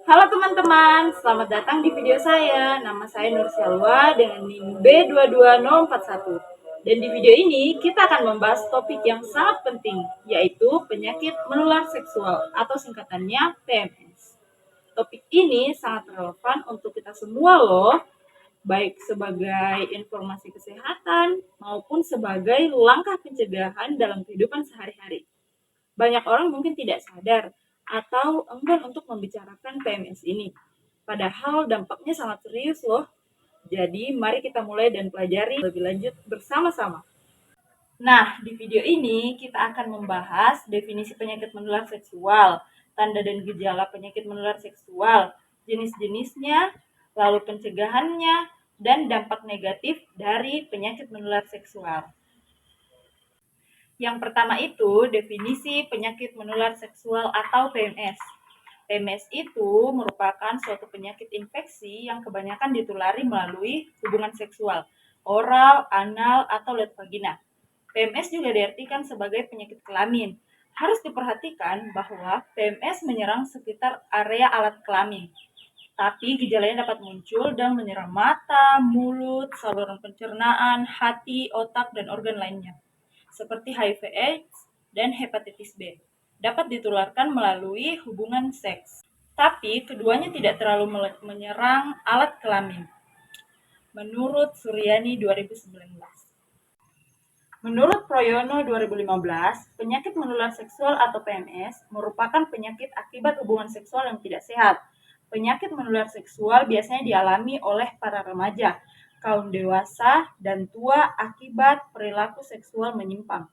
Halo teman-teman, selamat datang di video saya. Nama saya Nur Syalwa dengan NIM B22041. Dan di video ini kita akan membahas topik yang sangat penting, yaitu penyakit menular seksual atau singkatannya PMS. Topik ini sangat relevan untuk kita semua loh, baik sebagai informasi kesehatan maupun sebagai langkah pencegahan dalam kehidupan sehari-hari. Banyak orang mungkin tidak sadar atau enggan untuk membicarakan PMS ini. Padahal dampaknya sangat serius loh. Jadi mari kita mulai dan pelajari lebih lanjut bersama-sama. Nah, di video ini kita akan membahas definisi penyakit menular seksual, tanda dan gejala penyakit menular seksual, jenis-jenisnya, lalu pencegahannya, dan dampak negatif dari penyakit menular seksual. Yang pertama itu definisi penyakit menular seksual atau PMS. PMS itu merupakan suatu penyakit infeksi yang kebanyakan ditulari melalui hubungan seksual, oral, anal, atau lewat vagina. PMS juga diartikan sebagai penyakit kelamin. Harus diperhatikan bahwa PMS menyerang sekitar area alat kelamin. Tapi gejalanya dapat muncul dan menyerang mata, mulut, saluran pencernaan, hati, otak, dan organ lainnya seperti HIV/AIDS dan hepatitis B. Dapat ditularkan melalui hubungan seks. Tapi keduanya tidak terlalu menyerang alat kelamin. Menurut Suryani 2019. Menurut Proyono 2015, penyakit menular seksual atau PMS merupakan penyakit akibat hubungan seksual yang tidak sehat. Penyakit menular seksual biasanya dialami oleh para remaja, kaum dewasa, dan tua akibat perilaku seksual menyimpang,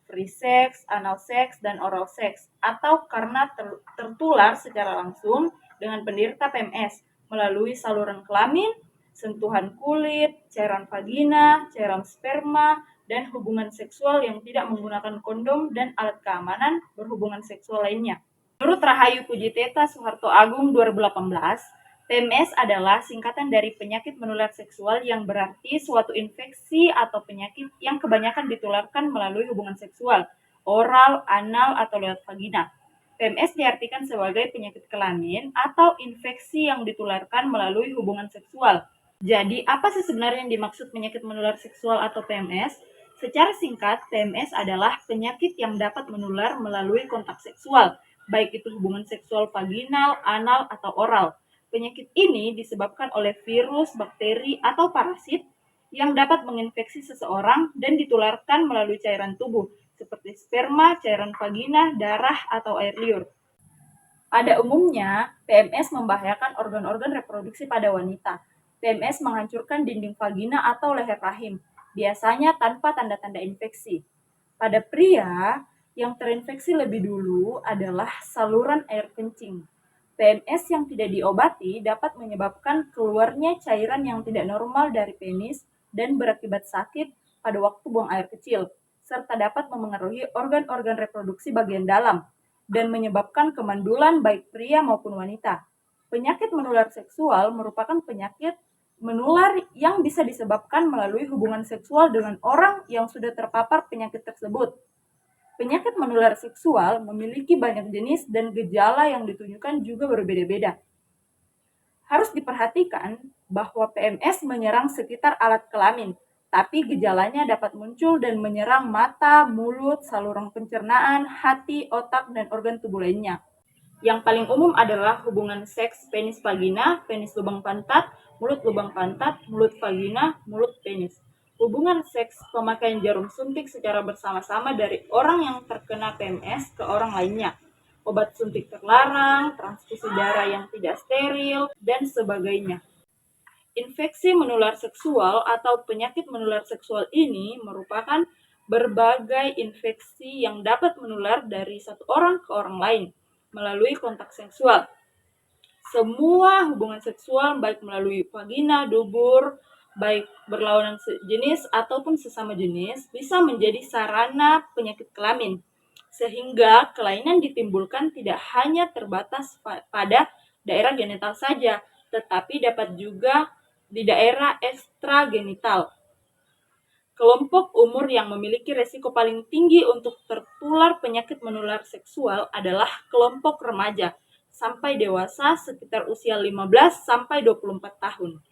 free sex, anal sex, dan oral sex, atau karena tertular secara langsung dengan penderita PMS melalui saluran kelamin, sentuhan kulit, cairan vagina, cairan sperma, dan hubungan seksual yang tidak menggunakan kondom dan alat keamanan berhubungan seksual lainnya. Menurut Rahayu Pujiteta Soeharto Agung 2018, PMS adalah singkatan dari penyakit menular seksual yang berarti suatu infeksi atau penyakit yang kebanyakan ditularkan melalui hubungan seksual, oral, anal, atau lewat vagina. PMS diartikan sebagai penyakit kelamin atau infeksi yang ditularkan melalui hubungan seksual. Jadi, apa sih sebenarnya yang dimaksud penyakit menular seksual atau PMS? Secara singkat, PMS adalah penyakit yang dapat menular melalui kontak seksual, baik itu hubungan seksual vaginal, anal, atau oral. Penyakit ini disebabkan oleh virus, bakteri, atau parasit yang dapat menginfeksi seseorang dan ditularkan melalui cairan tubuh, seperti sperma, cairan vagina, darah, atau air liur. Pada umumnya, PMS membahayakan organ-organ reproduksi pada wanita. PMS menghancurkan dinding vagina atau leher rahim, biasanya tanpa tanda-tanda infeksi. Pada pria, yang terinfeksi lebih dulu adalah saluran air kencing. PMS yang tidak diobati dapat menyebabkan keluarnya cairan yang tidak normal dari penis dan berakibat sakit pada waktu buang air kecil, serta dapat memengaruhi organ-organ reproduksi bagian dalam dan menyebabkan kemandulan baik pria maupun wanita. Penyakit menular seksual merupakan penyakit menular yang bisa disebabkan melalui hubungan seksual dengan orang yang sudah terpapar penyakit tersebut. Penyakit menular seksual memiliki banyak jenis dan gejala yang ditunjukkan juga berbeda-beda. Harus diperhatikan bahwa PMS menyerang sekitar alat kelamin, tapi gejalanya dapat muncul dan menyerang mata, mulut, saluran pencernaan, hati, otak, dan organ tubuh lainnya. Yang paling umum adalah hubungan seks penis vagina, penis lubang pantat, mulut lubang pantat, mulut vagina, mulut penis. Hubungan seks pemakaian jarum suntik secara bersama-sama dari orang yang terkena PMS ke orang lainnya. Obat suntik terlarang, transfusi darah yang tidak steril, dan sebagainya. Infeksi menular seksual atau penyakit menular seksual ini merupakan berbagai infeksi yang dapat menular dari satu orang ke orang lain melalui kontak seksual. Semua hubungan seksual baik melalui vagina, dubur, baik berlawanan jenis ataupun sesama jenis bisa menjadi sarana penyakit kelamin. Sehingga kelainan ditimbulkan tidak hanya terbatas pada daerah genital saja, tetapi dapat juga di daerah ekstragenital. Kelompok umur yang memiliki resiko paling tinggi untuk tertular penyakit menular seksual adalah kelompok remaja, sampai dewasa sekitar usia 15 sampai 24 tahun.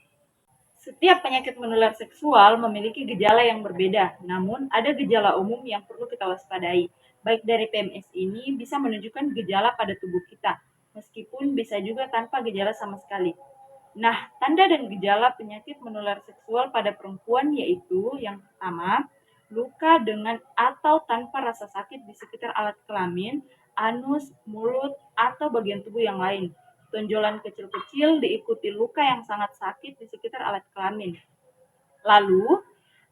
Setiap penyakit menular seksual memiliki gejala yang berbeda, namun ada gejala umum yang perlu kita waspadai. Baik dari PMS ini bisa menunjukkan gejala pada tubuh kita, meskipun bisa juga tanpa gejala sama sekali. Nah, tanda dan gejala penyakit menular seksual pada perempuan yaitu yang pertama, luka dengan atau tanpa rasa sakit di sekitar alat kelamin, anus, mulut, atau bagian tubuh yang lain. Tonjolan kecil-kecil diikuti luka yang sangat sakit di sekitar alat kelamin. Lalu,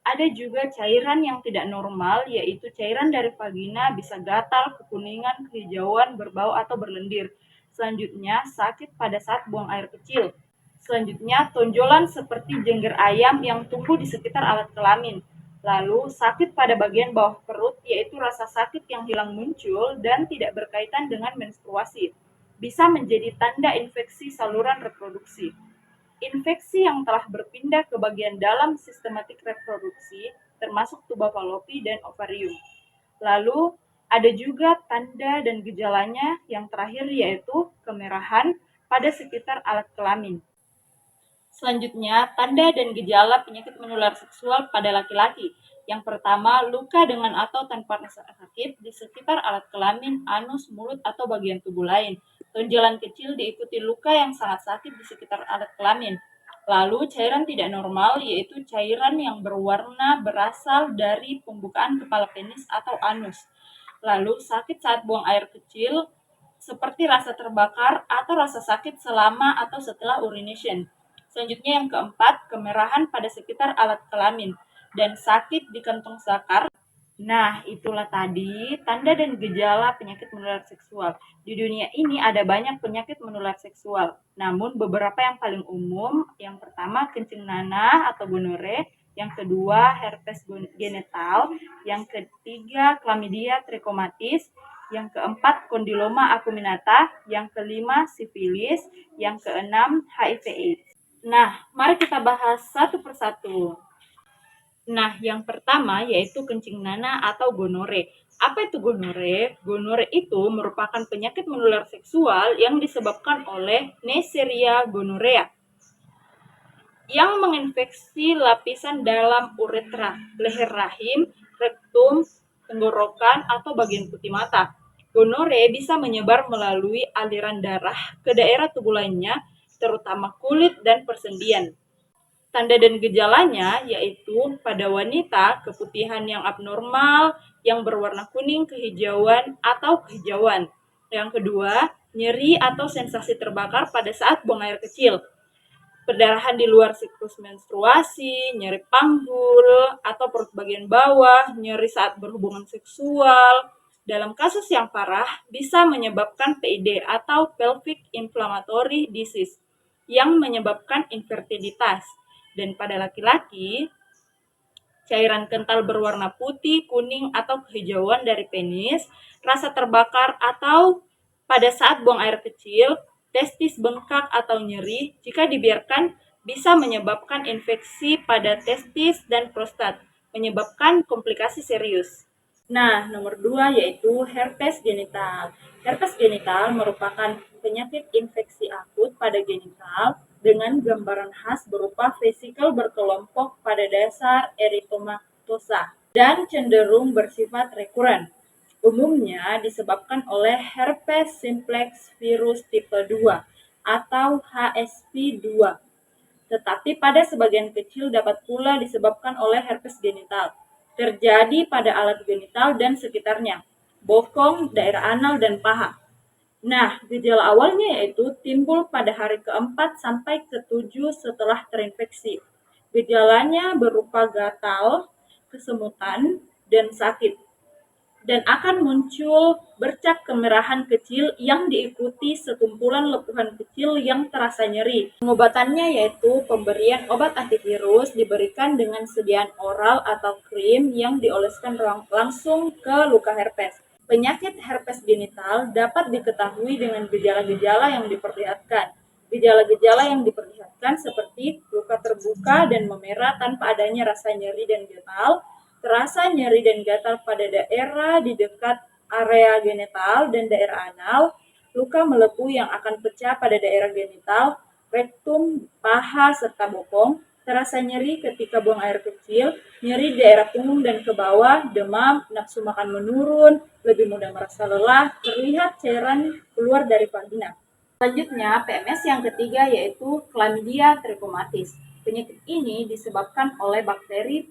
ada juga cairan yang tidak normal, yaitu cairan dari vagina bisa gatal, kekuningan, kehijauan, berbau, atau berlendir. Selanjutnya, sakit pada saat buang air kecil. Selanjutnya, tonjolan seperti jengger ayam yang tumbuh di sekitar alat kelamin. Lalu, sakit pada bagian bawah perut, yaitu rasa sakit yang hilang muncul dan tidak berkaitan dengan menstruasi. Bisa menjadi tanda infeksi saluran reproduksi. Infeksi yang telah berpindah ke bagian dalam sistematik reproduksi, termasuk tuba falopi dan ovarium. Lalu, ada juga tanda dan gejalanya yang terakhir yaitu kemerahan pada sekitar alat kelamin. Selanjutnya, tanda dan gejala penyakit menular seksual pada laki-laki. Yang pertama, luka dengan atau tanpa rasa sakit di sekitar alat kelamin, anus, mulut, atau bagian tubuh lain. Tonjolan kecil diikuti luka yang sangat sakit di sekitar alat kelamin. Lalu, cairan tidak normal, yaitu cairan yang berwarna berasal dari pembukaan kepala penis atau anus. Lalu, sakit saat buang air kecil, seperti rasa terbakar atau rasa sakit selama atau setelah urination. Selanjutnya yang keempat, kemerahan pada sekitar alat kelamin dan sakit di kantong zakar. Nah, itulah tadi tanda dan gejala penyakit menular seksual. Di dunia ini ada banyak penyakit menular seksual. Namun beberapa yang paling umum, yang pertama kencing nanah atau gonore, yang kedua herpes genital, yang ketiga chlamydia trachomatis, yang keempat kondiloma acuminata, yang kelima sifilis, yang keenam HIV/AIDS. Nah, mari kita bahas satu persatu. Nah, yang pertama yaitu kencing nanah atau gonore. Apa itu gonore? Gonore itu merupakan penyakit menular seksual yang disebabkan oleh Neisseria gonorrhea yang menginfeksi lapisan dalam uretra, leher rahim, rektum, tenggorokan, atau bagian putih mata. Gonore bisa menyebar melalui aliran darah ke daerah tubuh lainnya, terutama kulit dan persendian. Tanda dan gejalanya yaitu pada wanita keputihan yang abnormal yang berwarna kuning kehijauan atau kehijauan. Yang kedua, nyeri atau sensasi terbakar pada saat buang air kecil. Perdarahan di luar siklus menstruasi, nyeri panggul atau perut bagian bawah, nyeri saat berhubungan seksual. Dalam kasus yang parah, bisa menyebabkan PID atau pelvic inflammatory disease yang menyebabkan infertilitas. Dan pada laki-laki, cairan kental berwarna putih, kuning, atau kehijauan dari penis, rasa terbakar atau pada saat buang air kecil, testis bengkak atau nyeri, jika dibiarkan bisa menyebabkan infeksi pada testis dan prostat, menyebabkan komplikasi serius. Nah, nomor 2 yaitu herpes genital. Herpes genital merupakan penyakit infeksi akut pada genital dengan gambaran khas berupa vesikel berkelompok pada dasar eritomatosa dan cenderung bersifat rekuren. Umumnya disebabkan oleh herpes simplex virus tipe 2 atau HSV2. Tetapi pada sebagian kecil dapat pula disebabkan oleh herpes genital. Terjadi pada alat genital dan sekitarnya, bokong, daerah anal, dan paha. Nah, gejala awalnya yaitu timbul pada hari ke-4 sampai ke-7 setelah terinfeksi. Gejalanya berupa gatal, kesemutan, dan sakit. Dan akan muncul bercak kemerahan kecil yang diikuti sekumpulan lepuhan kecil yang terasa nyeri. Pengobatannya yaitu pemberian obat antivirus diberikan dengan sediaan oral atau krim yang dioleskan langsung ke luka herpes. Penyakit herpes genital dapat diketahui dengan gejala-gejala yang diperlihatkan. Gejala-gejala yang diperlihatkan seperti luka terbuka dan memerah tanpa adanya rasa nyeri dan gatal, terasa nyeri dan gatal pada daerah di dekat area genital dan daerah anal, luka melepuh yang akan pecah pada daerah genital, rektum, paha, serta bokong, terasa nyeri ketika buang air kecil, nyeri di daerah punggung dan ke bawah, demam, nafsu makan menurun, lebih mudah merasa lelah, terlihat cairan keluar dari vagina. Selanjutnya, PMS yang ketiga yaitu Chlamydia trachomatis. Penyakit ini disebabkan oleh bakteri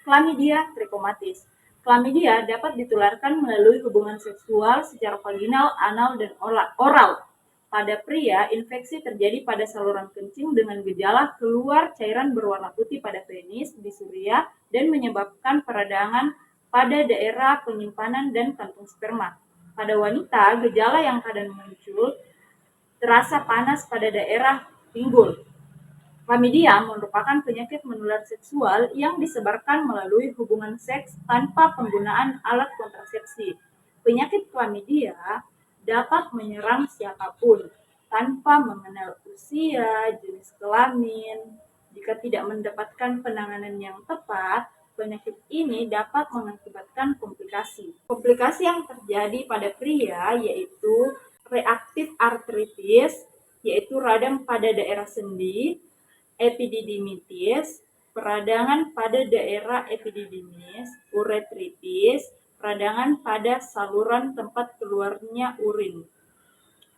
Chlamydia trachomatis. Chlamydia dapat ditularkan melalui hubungan seksual secara vaginal, anal, dan oral. Pada pria, infeksi terjadi pada saluran kencing dengan gejala keluar cairan berwarna putih pada penis, di surya, dan menyebabkan peradangan pada daerah penyimpanan dan kantung sperma. Pada wanita, gejala yang kadang muncul terasa panas pada daerah pinggul. Chlamydia merupakan penyakit menular seksual yang disebarkan melalui hubungan seks tanpa penggunaan alat kontrasepsi. Penyakit chlamydia dapat menyerang siapapun tanpa mengenal usia, jenis kelamin. Jika tidak mendapatkan penanganan yang tepat, penyakit ini dapat mengakibatkan komplikasi. Komplikasi yang terjadi pada pria yaitu reaktif artritis, yaitu radang pada daerah sendi, epididymitis, peradangan pada daerah epididymis, uretritis, peradangan pada saluran tempat keluarnya urin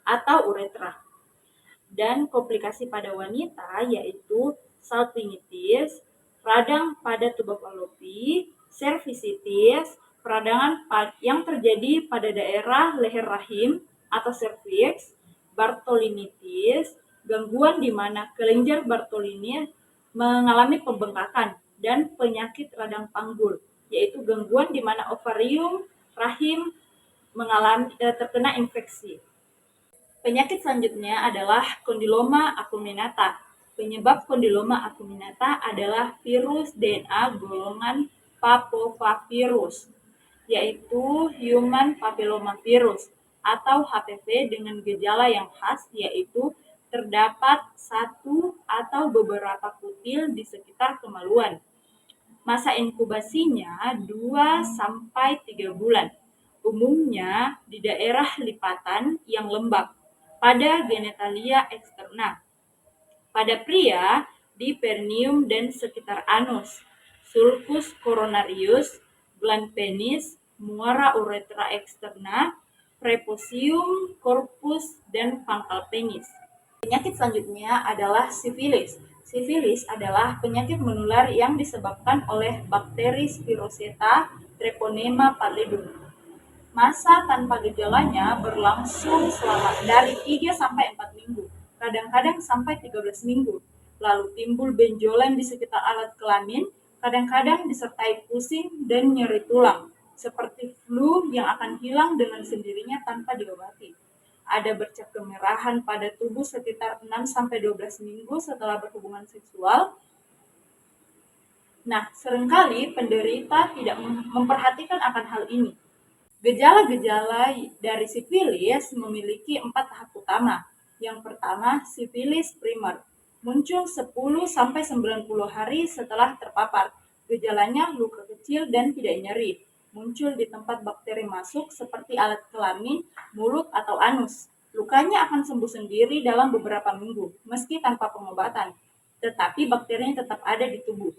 atau uretra. Dan komplikasi pada wanita yaitu salpingitis, radang pada tuba falopi, cervicitis, peradangan yang terjadi pada daerah leher rahim atau serviks, Bartholinitis, gangguan di mana kelenjar Bartholini mengalami pembengkakan, dan penyakit radang panggul, yaitu gangguan di mana ovarium rahim mengalami terkena infeksi. Penyakit selanjutnya adalah kondiloma acuminata. Penyebab kondiloma acuminata adalah virus DNA golongan papovavirus, yaitu human papillomavirus atau HPV dengan gejala yang khas yaitu terdapat satu atau beberapa kutil di sekitar kemaluan. Masa inkubasinya 2-3 bulan, umumnya di daerah lipatan yang lembab, pada genitalia eksterna. Pada pria, di perineum dan sekitar anus, sulcus coronarius, gland penis, muara uretra eksterna, preposium, corpus, dan pangkal penis. Penyakit selanjutnya adalah sifilis. Sifilis adalah penyakit menular yang disebabkan oleh bakteri Spiroseta treponema pallidum. Masa tanpa gejalanya berlangsung selama dari 3-4 minggu, kadang-kadang sampai 13 minggu. Lalu timbul benjolan di sekitar alat kelamin, kadang-kadang disertai pusing dan nyeri tulang, seperti flu yang akan hilang dengan sendirinya tanpa diobati. Ada bercak kemerahan pada tubuh sekitar 6-12 minggu setelah berhubungan seksual. Nah, seringkali penderita tidak memperhatikan akan hal ini. Gejala-gejala dari sifilis memiliki 4 tahap utama. Yang pertama, sifilis primer, muncul 10-90 hari setelah terpapar. Gejalanya luka kecil dan tidak nyeri, muncul di tempat bakteri masuk seperti alat kelamin, mulut, atau anus. Lukanya akan sembuh sendiri dalam beberapa minggu, meski tanpa pengobatan, tetapi bakterinya tetap ada di tubuh.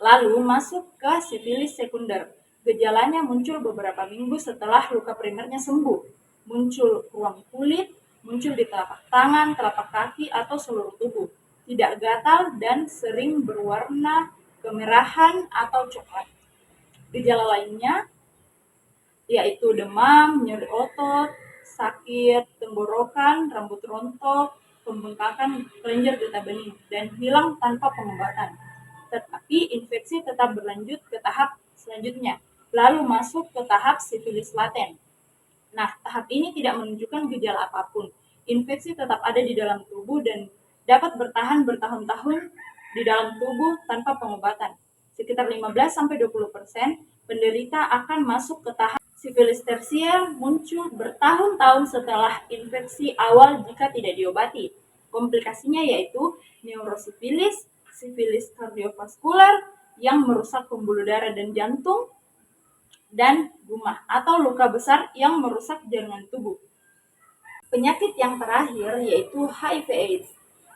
Lalu masuk ke sifilis sekunder. Gejalanya muncul beberapa minggu setelah luka primernya sembuh. Muncul ruam kulit, muncul di telapak tangan, telapak kaki, atau seluruh tubuh. Tidak gatal dan sering berwarna kemerahan atau coklat. Gejala lainnya yaitu demam, nyeri otot, sakit tenggorokan, rambut rontok, pembengkakan kelenjar getah bening, dan hilang tanpa pengobatan. Tetapi infeksi tetap berlanjut ke tahap selanjutnya, lalu masuk ke tahap sifilis laten. Nah, tahap ini tidak menunjukkan gejala apapun. Infeksi tetap ada di dalam tubuh dan dapat bertahan bertahun-tahun di dalam tubuh tanpa pengobatan. Sekitar 15-20% penderita akan masuk ke tahap sifilis tersier, muncul bertahun-tahun setelah infeksi awal jika tidak diobati. Komplikasinya yaitu neurosifilis, sifilis kardiovaskular yang merusak pembuluh darah dan jantung, dan gumah atau luka besar yang merusak jaringan tubuh. Penyakit yang terakhir yaitu HIV/AIDS.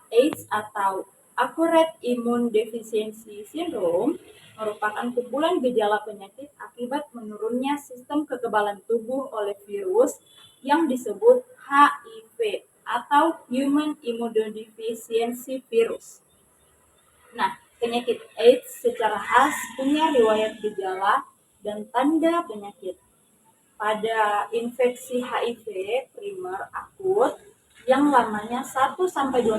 AIDS atau Acquired Immune Deficiency Syndrome merupakan kumpulan gejala penyakit akibat menurunnya sistem kekebalan tubuh oleh virus yang disebut HIV atau Human Immunodeficiency Virus. Nah, penyakit AIDS secara khas punya riwayat gejala dan tanda penyakit. Pada infeksi HIV primer akut yang lamanya 1-2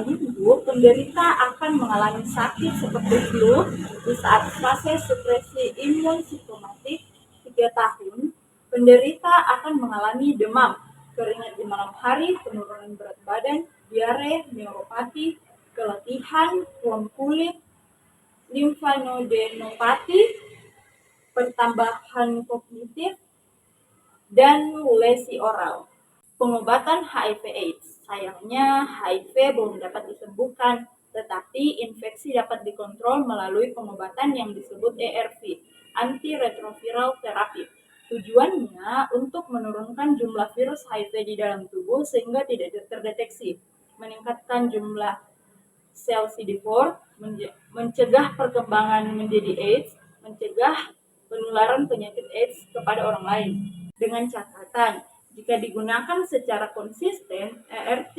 minggu, penderita akan mengalami sakit seperti flu di saat fase supresi imun simptomatik 3 tahun. Penderita akan mengalami demam, keringat di malam hari, penurunan berat badan, diare, neuropati, keletihan, ruam kulit, limfanodenopati, pertambahan kognitif, dan lesi oral. Pengobatan HIV/AIDS. Sayangnya, HIV belum dapat disembuhkan, tetapi infeksi dapat dikontrol melalui pengobatan yang disebut ARV, antiretroviral therapy. Tujuannya untuk menurunkan jumlah virus HIV di dalam tubuh sehingga tidak terdeteksi, meningkatkan jumlah sel CD4, mencegah perkembangan menjadi AIDS, mencegah penularan penyakit AIDS kepada orang lain. Dengan catatan, jika digunakan secara konsisten, ART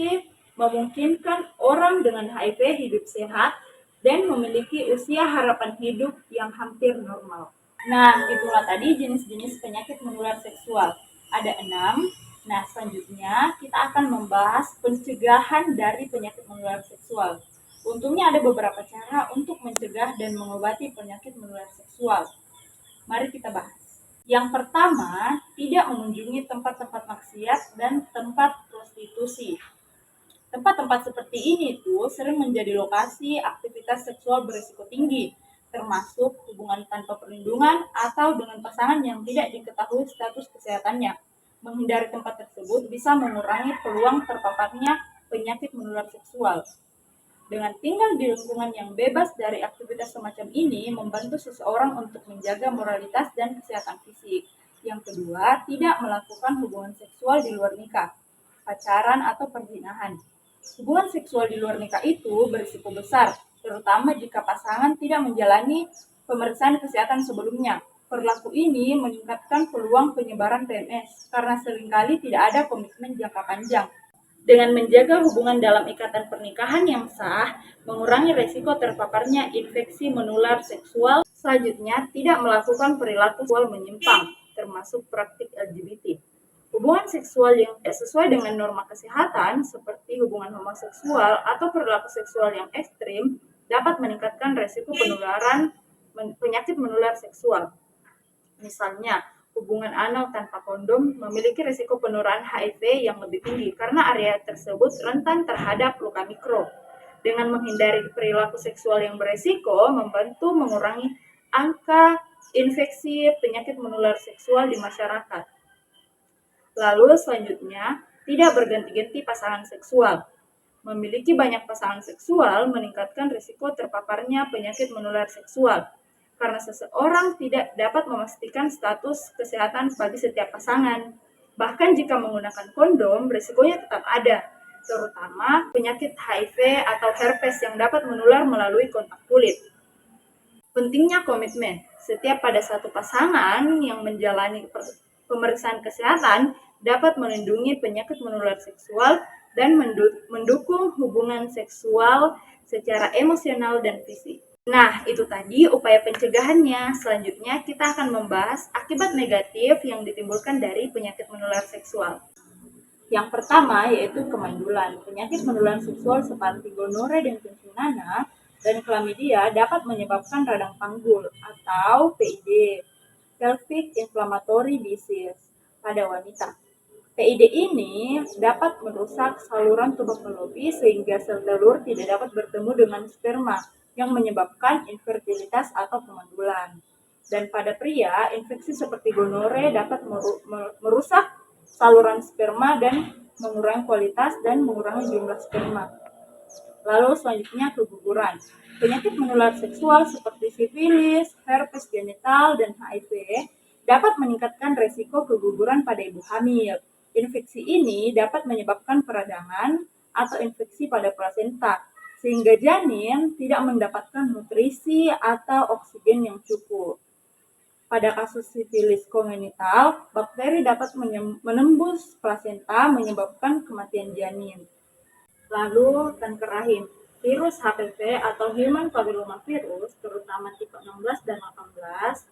memungkinkan orang dengan HIV hidup sehat dan memiliki usia harapan hidup yang hampir normal. Nah, itulah tadi jenis-jenis penyakit menular seksual. Ada 6. Nah, selanjutnya kita akan membahas pencegahan dari penyakit menular seksual. Untungnya ada beberapa cara untuk mencegah dan mengobati penyakit menular seksual. Mari kita bahas. Yang pertama, tidak mengunjungi tempat-tempat maksiat dan tempat prostitusi. Tempat-tempat seperti ini tuh sering menjadi lokasi aktivitas seksual berisiko tinggi, termasuk hubungan tanpa perlindungan atau dengan pasangan yang tidak diketahui status kesehatannya. Menghindari tempat tersebut bisa mengurangi peluang terpaparnya penyakit menular seksual. Dengan tinggal di lingkungan yang bebas dari aktivitas semacam ini, membantu seseorang untuk menjaga moralitas dan kesehatan fisik. Yang kedua, tidak melakukan hubungan seksual di luar nikah, pacaran atau perzinahan. Hubungan seksual di luar nikah itu berisiko besar, terutama jika pasangan tidak menjalani pemeriksaan kesehatan sebelumnya. Perilaku ini meningkatkan peluang penyebaran PMS karena seringkali tidak ada komitmen jangka panjang. Dengan menjaga hubungan dalam ikatan pernikahan yang sah, mengurangi resiko terpaparnya infeksi menular seksual. Selanjutnya, tidak melakukan perilaku seksual menyimpang, termasuk praktik LGBT. Hubungan seksual yang tidak sesuai dengan norma kesehatan, seperti hubungan homoseksual atau perilaku seksual yang ekstrim, dapat meningkatkan resiko penularan penyakit menular seksual. Misalnya, hubungan anal tanpa kondom memiliki risiko penularan HIV yang lebih tinggi karena area tersebut rentan terhadap luka mikro. Dengan menghindari perilaku seksual yang berisiko, membantu mengurangi angka infeksi penyakit menular seksual di masyarakat. Lalu selanjutnya, tidak berganti-ganti pasangan seksual. Memiliki banyak pasangan seksual meningkatkan risiko terpaparnya penyakit menular seksual karena seseorang tidak dapat memastikan status kesehatan bagi setiap pasangan. Bahkan jika menggunakan kondom, risikonya tetap ada, terutama penyakit HIV atau herpes yang dapat menular melalui kontak kulit. Pentingnya komitmen. Setiap pada satu pasangan yang menjalani pemeriksaan kesehatan dapat melindungi penyakit menular seksual dan mendukung hubungan seksual secara emosional dan fisik. Nah, itu tadi upaya pencegahannya. Selanjutnya, kita akan membahas akibat negatif yang ditimbulkan dari penyakit menular seksual. Yang pertama yaitu kemandulan. Penyakit menular seksual seperti gonore dan kuntilanak dan chlamydia dapat menyebabkan radang panggul atau PID, pelvic inflammatory disease, pada wanita. PID ini dapat merusak saluran tuberkulosis sehingga sel telur tidak dapat bertemu dengan sperma yang menyebabkan infertilitas atau kemandulan. Dan pada pria, infeksi seperti gonore dapat merusak saluran sperma dan mengurangi kualitas dan mengurangi jumlah sperma. Lalu selanjutnya keguguran. Penyakit menular seksual seperti sifilis, herpes genital, dan HIV dapat meningkatkan resiko keguguran pada ibu hamil. Infeksi ini dapat menyebabkan peradangan atau infeksi pada plasenta, sehingga janin tidak mendapatkan nutrisi atau oksigen yang cukup. Pada kasus sifilis kongenital, bakteri dapat menembus plasenta menyebabkan kematian janin. Lalu kanker rahim. Virus HPV atau Human Papillomavirus, terutama tipe 16 dan 18,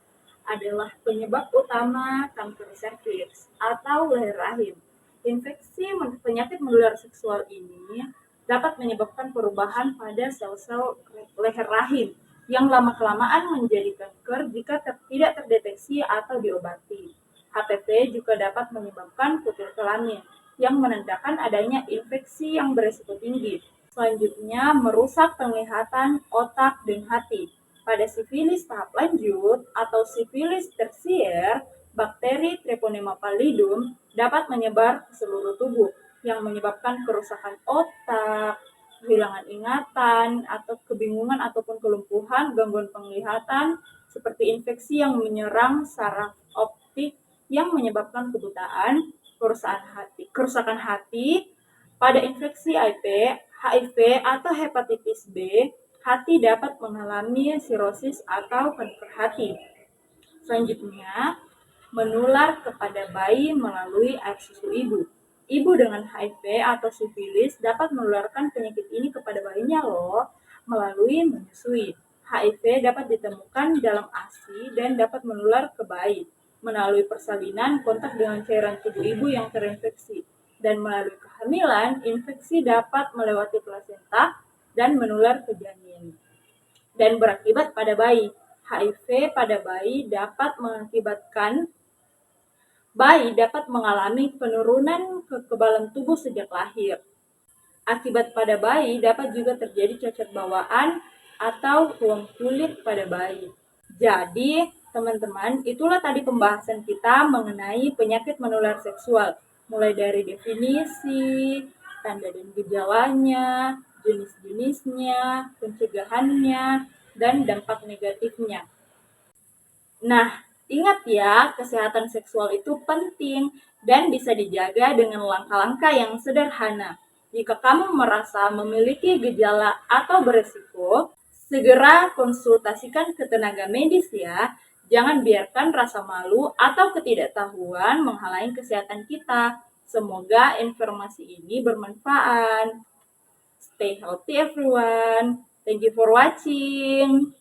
adalah penyebab utama kanker serviks atau leher rahim. Infeksi penyakit menular seksual ini dapat menyebabkan perubahan pada sel-sel leher rahim yang lama-kelamaan menjadi kanker jika tidak terdeteksi atau diobati. HPV juga dapat menyebabkan kutil kelamin yang menandakan adanya infeksi yang berisiko tinggi. Selanjutnya, merusak penglihatan, otak, dan hati. Pada sifilis tahap lanjut atau sifilis tersier, bakteri Treponema pallidum dapat menyebar ke seluruh tubuh yang menyebabkan kerusakan otak, kehilangan ingatan, atau kebingungan ataupun kelumpuhan, gangguan penglihatan, seperti infeksi yang menyerang saraf optik yang menyebabkan kebutaan, kerusakan hati. Pada infeksi HIV atau hepatitis B, hati dapat mengalami sirosis atau kanker hati. Selanjutnya, menular kepada bayi melalui air susu ibu. Ibu dengan HIV atau sifilis dapat menularkan penyakit ini kepada bayinya loh, melalui menyusui. HIV dapat ditemukan dalam ASI dan dapat menular ke bayi melalui persalinan, kontak dengan cairan tubuh ibu yang terinfeksi. Dan melalui kehamilan, infeksi dapat melewati plasenta dan menular ke janin. Dan berakibat pada bayi. HIV pada bayi dapat mengakibatkan bayi dapat mengalami penurunan kekebalan tubuh sejak lahir. Akibat pada bayi dapat juga terjadi cacat bawaan atau ruam kulit pada bayi. Jadi, teman-teman, itulah tadi pembahasan kita mengenai penyakit menular seksual. Mulai dari definisi, tanda dan gejalanya, jenis-jenisnya, pencegahannya, dan dampak negatifnya. Nah, ingat ya, kesehatan seksual itu penting dan bisa dijaga dengan langkah-langkah yang sederhana. Jika kamu merasa memiliki gejala atau berisiko, segera konsultasikan ke tenaga medis ya. Jangan biarkan rasa malu atau ketidaktahuan menghalangi kesehatan kita. Semoga informasi ini bermanfaat. Stay healthy everyone. Thank you for watching.